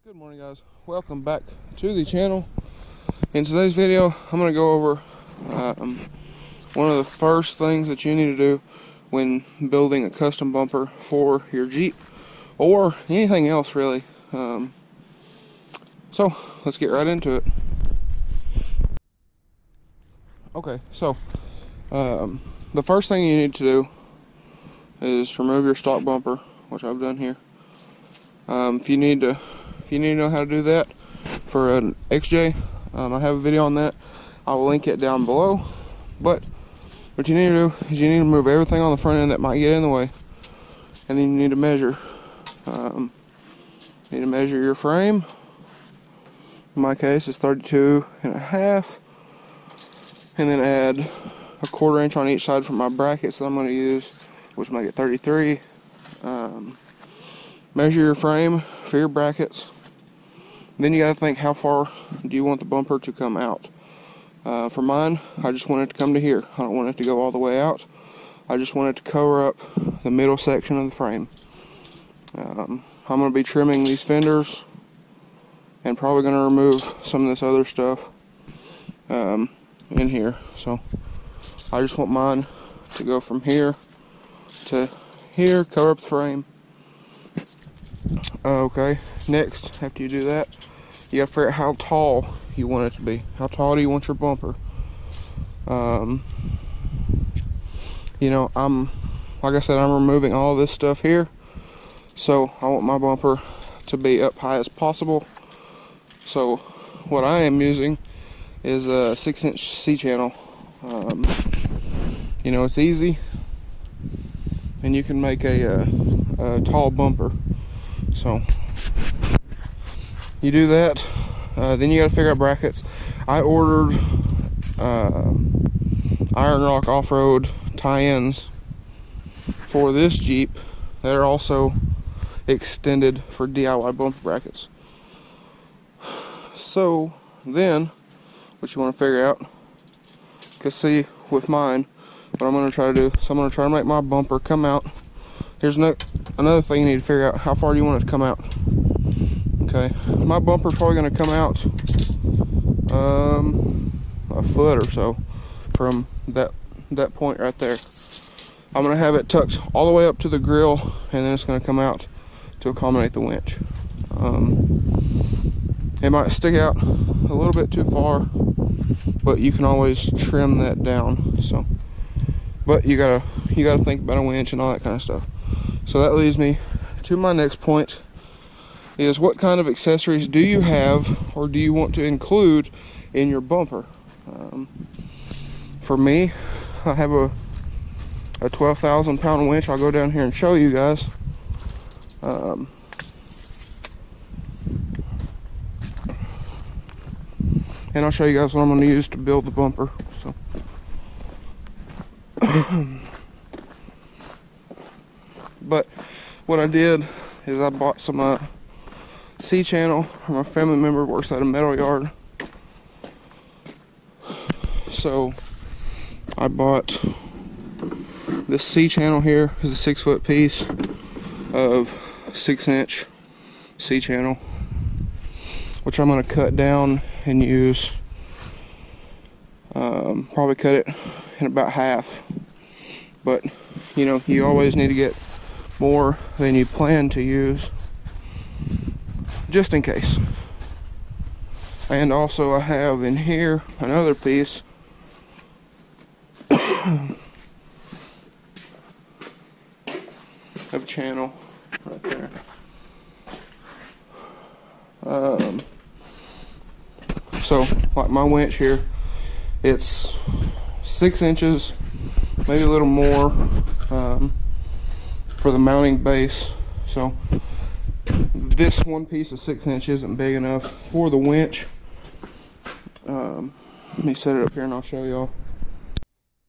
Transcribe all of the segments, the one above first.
Good morning, guys. Welcome back to the channel. In today's video, I'm going to go over one of the first things that you need to do when building a custom bumper for your Jeep or anything else, really. So let's get right into it. Okay, so the first thing you need to do is remove your stock bumper, which I've done here. If you need to know how to do that for an XJ, I have a video on that. I will link it down below. But what you need to do is you need to remove everything on the front end that might get in the way, and then you need to measure. You need to measure your frame. In my case, it's 32.5, and then add a 1/4 inch on each side for my brackets that I'm going to use, which will make it 33. Measure your frame for your brackets. Then you got to think, how far do you want the bumper to come out? For mine, I just want it to come to here. I don't want it to go all the way out. I just want it to cover up the middle section of the frame. I'm going to be trimming these fenders and probably going to remove some of this other stuff in here. So I just want mine to go from here to here, cover up the frame. Okay, next, after you do that, you have to figure out how tall you want it to be. How tall do you want your bumper? You know, like I said, I'm removing all this stuff here, so I want my bumper to be up high as possible. So what I am using is a 6-inch C-channel. You know, it's easy, and you can make a tall bumper. So you do that, then you got to figure out brackets. I ordered Iron Rock off-road tie-ins for this Jeep that are also extended for DIY bumper brackets. So then what you want to figure out, because see, with mine, what I'm going to try to do, so I'm going to try to make my bumper come out. Here's another thing you need to figure out: how far do you want it to come out? Okay, my bumper's probably going to come out a foot or so from that point right there. I'm going to have it tucked all the way up to the grill, and then it's going to come out to accommodate the winch. It might stick out a little bit too far, but you can always trim that down. So, but you gotta think about a winch and all that kind of stuff. So that leads me to my next point, is what kind of accessories do you have or do you want to include in your bumper? For me, I have a 12,000 pound winch. I'll go down here and show you guys. And I'll show you guys what I'm going to use to build the bumper. So. But what I did is I bought some C-channel from a family member who works at a metal yard. So I bought this C-channel here. Is a 6-foot piece of 6-inch C-channel, which I'm going to cut down and use. Probably cut it in about half. But you know, you always need to get more than you plan to use, just in case. And also I have in here another piece of channel right there. So like my winch here, it's 6 inches, maybe a little more, for the mounting base. So this one piece of 6 inch isn't big enough for the winch. Let me set it up here and I'll show y'all.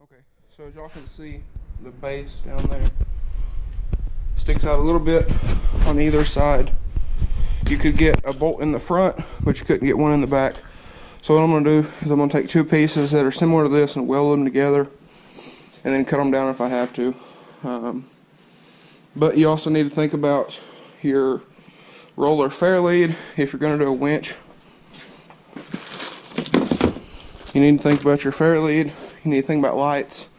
Okay, so as y'all can see, the base down there sticks out a little bit on either side. You could get a bolt in the front, but you couldn't get one in the back. So what I'm going to do is I'm going to take two pieces that are similar to this and weld them together, and then cut them down if I have to. But you also need to think about your roller fair lead. If you're going to do a winch, you need to think about your fair lead. You need to think about lights,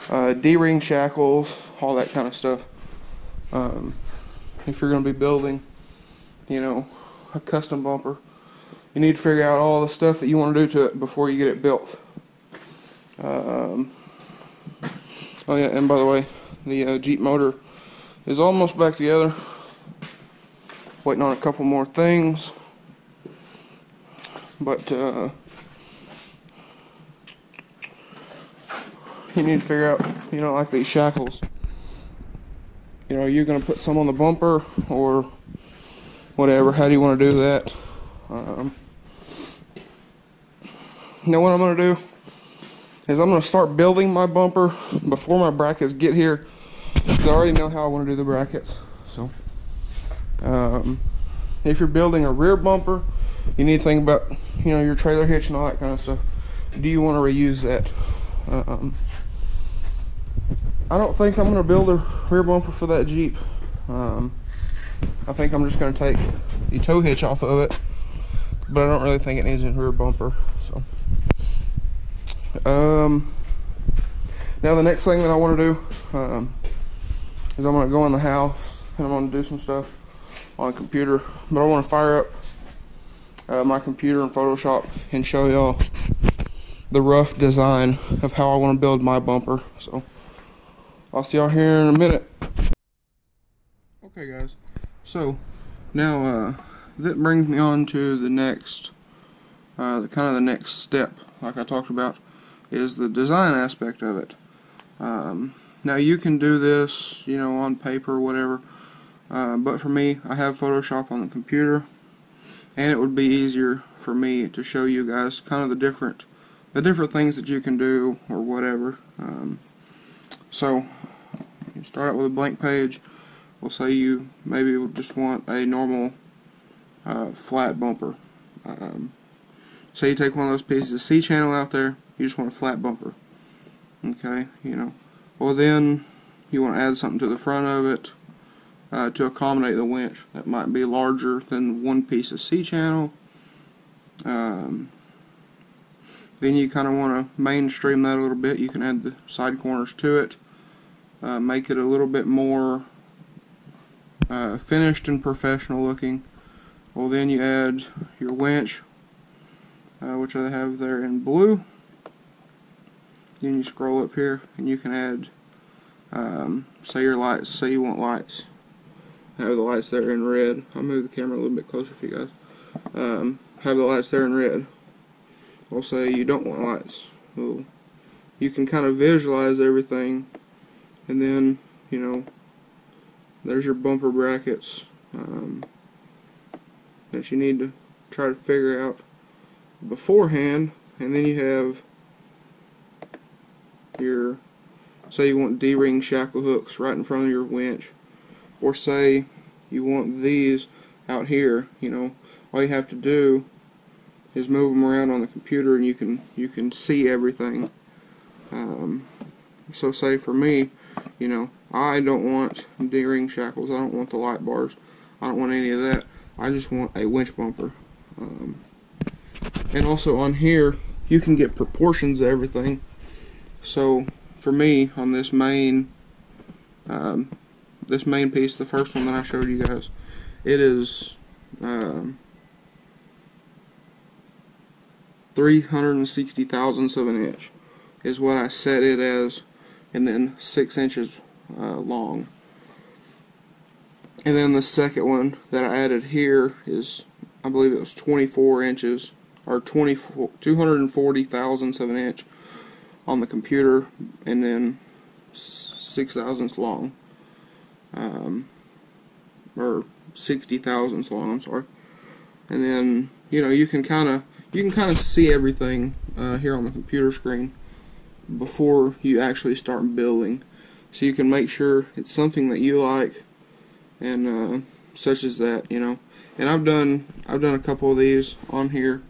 D-ring shackles, all that kind of stuff. If you're going to be building, you know, a custom bumper, you need to figure out all the stuff that you want to do to it before you get it built. Oh yeah, and by the way, the Jeep motor is almost back together. Waiting on a couple more things, but you need to figure out, you know, like these shackles. You know, are you going to put some on the bumper or whatever? How do you want to do that? You know what I'm going to do is I'm going to start building my bumper before my brackets get here, because I already know how I want to do the brackets. So if you're building a rear bumper, you need to think about, you know, your trailer hitch and all that kind of stuff. Do you want to reuse that? I don't think I'm going to build a rear bumper for that Jeep. I think I'm just going to take the tow hitch off of it, but I don't really think it needs a rear bumper. So, now the next thing that I want to do is I'm going to go in the house and I'm going to do some stuff on a computer, but I want to fire up my computer in Photoshop and show y'all the rough design of how I want to build my bumper. So I'll see y'all here in a minute. Okay guys, so now that brings me on to the next, kind of the next step, like I talked about, is the design aspect of it. Now you can do this, you know, on paper or whatever, but for me, I have Photoshop on the computer, and it would be easier for me to show you guys kind of the different things that you can do or whatever. So you start out with a blank page. We'll say you maybe just want a normal flat bumper. Say you take one of those pieces of C-channel out there, you just want a flat bumper. Okay, you know. Well, then you want to add something to the front of it to accommodate the winch that might be larger than one piece of C-channel. Then you kind of want to mainstream that a little bit. You can add the side corners to it, make it a little bit more finished and professional looking. Well, then you add your winch, which I have there in blue. Then you scroll up here and you can add, say your lights, say you want lights. Have the lights there in red. I'll move the camera a little bit closer for you guys. Have the lights there in red. We'll say you don't want lights. Well, you can kind of visualize everything, and then, you know, there's your bumper brackets that you need to try to figure out beforehand. And then you have your, say you want D-ring shackle hooks right in front of your winch, or say you want these out here. You know, all you have to do is move them around on the computer and you can see everything. So say for me, you know, I don't want D-ring shackles, I don't want the light bars, I don't want any of that. I just want a winch bumper. And also on here you can get proportions of everything. So for me, on this main piece, the first one that I showed you guys, it is 360 thousandths of an inch is what I set it as, and then 6 inches long. And then the second one that I added here is, I believe it was 24 inches, or 240 thousandths of an inch on the computer, and then 6 thousandths long, or 60 thousandths long, I'm sorry. And then, you know, you can kind of see everything here on the computer screen before you actually start building, so you can make sure it's something that you like, and such as that, you know. And I've done a couple of these on here.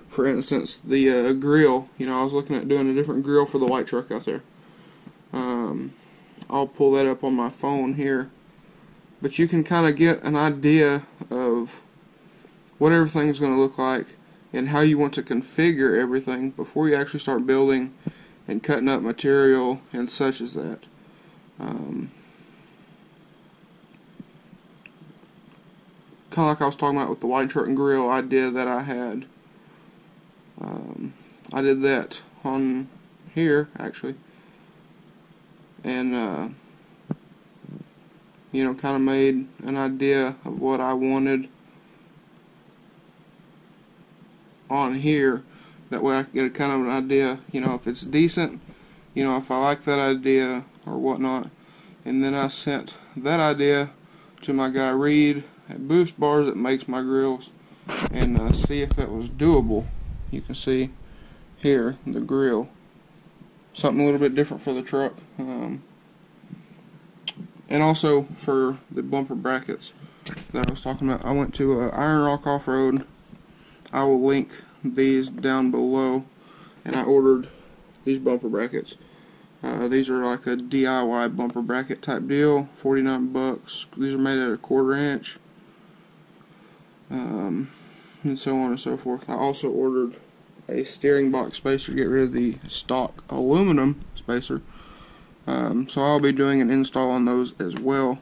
For instance, the grill, you know, I was looking at doing a different grill for the white truck out there. I'll pull that up on my phone here but you can kind of get an idea of what everything's going to look like and how you want to configure everything before you actually start building and cutting up material and such as that. Kind of like I was talking about with the white truck and grill idea that I had. I did that on here actually, and you know, kind of made an idea of what I wanted on here. That way I can get a kind of an idea, you know, if it's decent, you know, if I like that idea or whatnot. And then I sent that idea to my guy Reed at Boost Bars that makes my grills, and see if it was doable. You can see here the grill, something a little bit different for the truck, and also for the bumper brackets that I was talking about. I went to Iron Rock Off-Road. I will link these down below, and I ordered these bumper brackets. These are like a DIY bumper bracket type deal, 49 bucks. These are made at a 1/4 inch, and so on and so forth. I also ordered a steering box spacer to get rid of the stock aluminum spacer. So I'll be doing an install on those as well.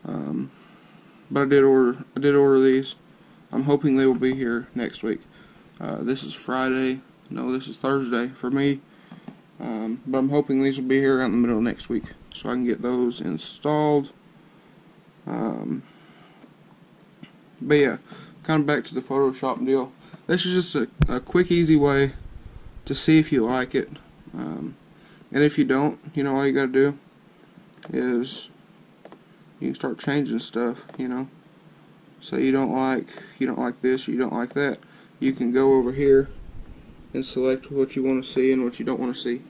But I did order these. I'm hoping they will be here next week. This is Friday. No, this is Thursday for me. But I'm hoping these will be here out in the middle of next week, so I can get those installed. But yeah, kind of back to the Photoshop deal. This is just a quick, easy way to see if you like it. And if you don't, you know, all you gotta do is you can start changing stuff, you know. So you don't like this, you don't like that. You can go over here and select what you want to see and what you don't want to see.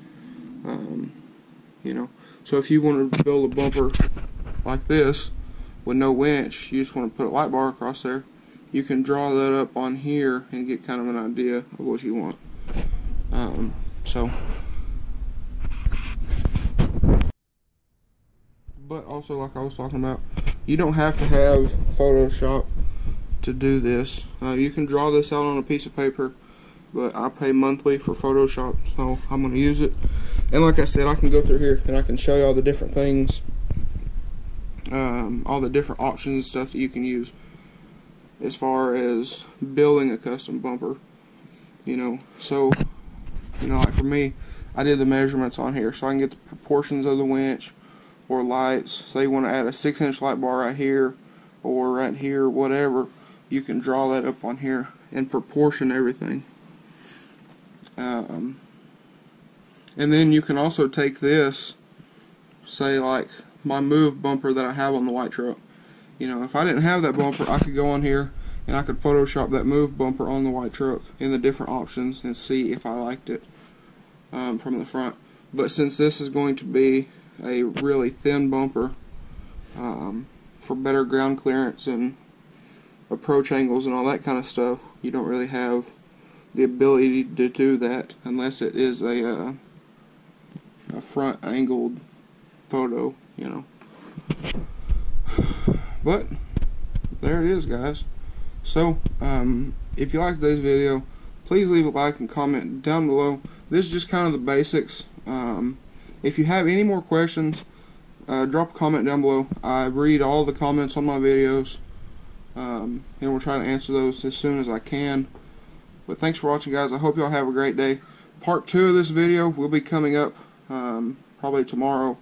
You know, so if you want to build a bumper like this with no winch, you just want to put a light bar across there, you can draw that up on here and get kind of an idea of what you want. But also, like I was talking about, you don't have to have Photoshop to do this. You can draw this out on a piece of paper, but I pay monthly for Photoshop, so I'm going to use it. And like I said, I can go through here and I can show you all the different things, all the different options and stuff that you can use as far as building a custom bumper. You know, so, you know, like for me, I did the measurements on here so I can get the proportions of the winch or lights. Say you want to add a 6-inch light bar right here or right here, whatever, you can draw that up on here and proportion everything. And then you can also take this, say like my move bumper that I have on the white truck. You know, if I didn't have that bumper, I could go on here and I could Photoshop that move bumper on the white truck in the different options and see if I liked it from the front. But since this is going to be a really thin bumper for better ground clearance and approach angles and all that kind of stuff, you don't really have the ability to do that unless it is a front angled photo, you know. But there it is, guys. So if you liked today's video, please leave a like and comment down below. This is just kind of the basics. If you have any more questions, drop a comment down below. I read all the comments on my videos, and we'll try to answer those as soon as I can. But thanks for watching, guys. I hope y'all have a great day. Part 2 of this video will be coming up probably tomorrow.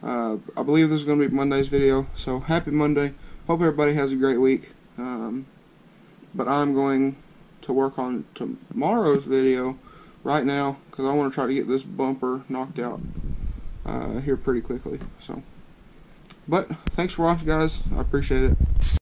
I believe this is going to be Monday's video, so happy Monday. Hope everybody has a great week. But I'm going to work on tomorrow's video right now because I want to try to get this bumper knocked out here pretty quickly. So, but thanks for watching, guys. I appreciate it.